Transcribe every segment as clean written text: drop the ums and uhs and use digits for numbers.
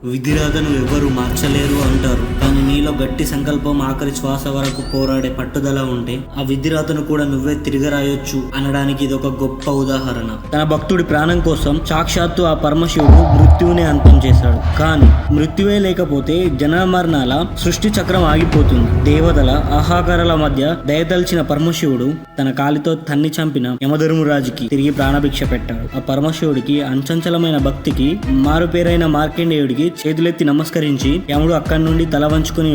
విధిరాతను ఎవ్వరూ మార్చలేరు అంటారు. కానీ నీలో గట్టి సంకల్పం, ఆఖరి శ్వాస వరకు పోరాడే పట్టుదల ఉంటే ఆ విధిరాతను కూడా నువ్వే తిరగరాయొచ్చు అనడానికి ఇదొక గొప్ప ఉదాహరణ. తన భక్తుడి ప్రాణం కోసం సాక్షాత్తు ఆ పరమశివుడు మృత్యువునే అంతం చేశాడు. కానీ మృత్యువే లేకపోతే జనన మరణాల సృష్టి చక్రం ఆగిపోతుంది. దేవతల ఆహాకారాల మధ్య దయతల్చిన పరమశివుడు తన కాలితో తన్ని చంపిన యమధర్మరాజుకి తిరిగి ప్రాణభిక్ష పెట్టాడు. ఆ పరమశివుడికి అంచంచలమైన భక్తికి మారుపేరైన మార్కండేయుడికి చేతులెత్తి నమస్కరించి యముడు అక్కడి నుండి తల వంచుకుని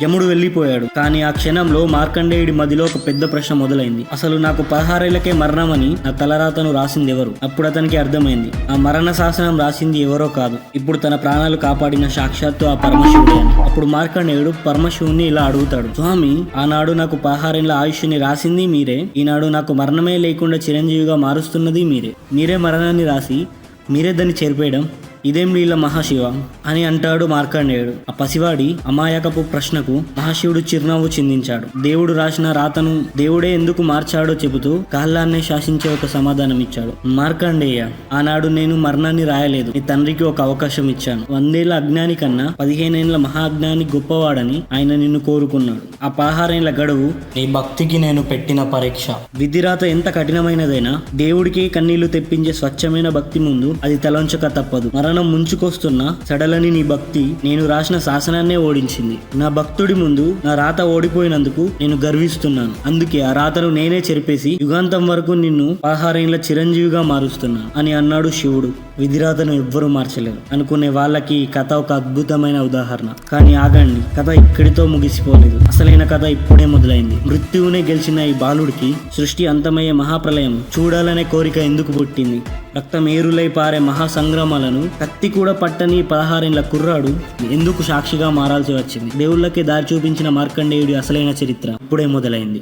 యముడు వెళ్ళిపోయాడు. కానీ ఆ క్షణంలో మార్కండేయుడి మదిలో ఒక పెద్ద ప్రశ్న మొదలైంది. అసలు నాకు 16 ఏళ్లకే మరణమని నా తలరాతను రాసింది ఎవరు? అప్పుడు అతనికి అర్థమైంది, ఆ మరణ శాసనం రాసింది ఎవరో కాదు, ఇప్పుడు తన ప్రాణాలు కాపాడిన సాక్షాత్తు ఆ పరమశివుడే అని. అప్పుడు మార్కండేయుడు పరమశివుని ఇలా అడుగుతాడు, స్వామి, ఆనాడు నాకు 16 ఏళ్ల ఆయుష్ని రాసింది మీరే, ఈనాడు నాకు మరణమే లేకుండా చిరంజీవిగా మారుస్తున్నది మీరే. మీరే మరణాన్ని రాసి మీరే దాన్ని చేరిపేయడం ఇదేం లీల మహాశివ అని అంటాడు మార్కండేయుడు. ఆ పసివాడి అమాయకపు ప్రశ్నకు మహాశివుడు చిరునవ్వు చిందించాడు. దేవుడు రాసిన రాతను దేవుడే ఎందుకు మార్చాడో చెబుతూ కాలాన్నే శాసించే ఒక సమాధానం ఇచ్చాడు. మార్కండేయ, ఆనాడు నేను మరణాన్ని రాయలేదు, నీ తండ్రికి ఒక అవకాశం ఇచ్చాను. 100 ఏళ్ల అజ్ఞాని కన్నా 15 ఏళ్ల మహాజ్ఞాని గొప్పవాడని ఆయన నిన్ను కోరుకున్నాడు. ఆ 16 ఏళ్ల గడువు నీ భక్తికి నేను పెట్టిన పరీక్ష. విధిరాత ఎంత కఠినమైనదైనా దేవుడికి కన్నీళ్లు తెప్పించే స్వచ్ఛమైన భక్తి ముందు అది తలంచక తప్పదు. మరణం ముంచుకొస్తున్న సడలని నీ భక్తి నేను రాసిన శాసనాన్నే ఓడించింది. నా భక్తుడి ముందు నా రాత ఓడిపోయినందుకు నేను గర్విస్తున్నాను. అందుకే ఆ రాతను నేనే చెరిపేసి యుగాంతం వరకు నిన్ను 16 ఏళ్ల చిరంజీవిగా మారుస్తున్నాను అని అన్నాడు శివుడు. విధిరాతను ఎవ్వరూ మార్చలేరు అనుకునే వాళ్ళకి ఈ కథ ఒక అద్భుతమైన ఉదాహరణ. కానీ ఆగండి, కథ ఇక్కడితో ముగిసిపోలేదు. అసలైన కథ ఇప్పుడే మొదలైంది. మృత్యువునే గెలిచిన ఈ బాలుడికి సృష్టి అంతమయ్యే మహాప్రలయం చూడాలనే కోరిక ఎందుకు పుట్టింది? రక్తం ఏరులై పారే మహాసంగ్రామాలను కత్తి కూడా పట్టని 16 ఏళ్ల కుర్రాడు ఎందుకు సాక్షిగా మారాల్సి వచ్చింది? దేవుళ్ళకే దారి చూపించిన మార్కండేయుడి అసలైన చరిత్ర ఇప్పుడే మొదలైంది.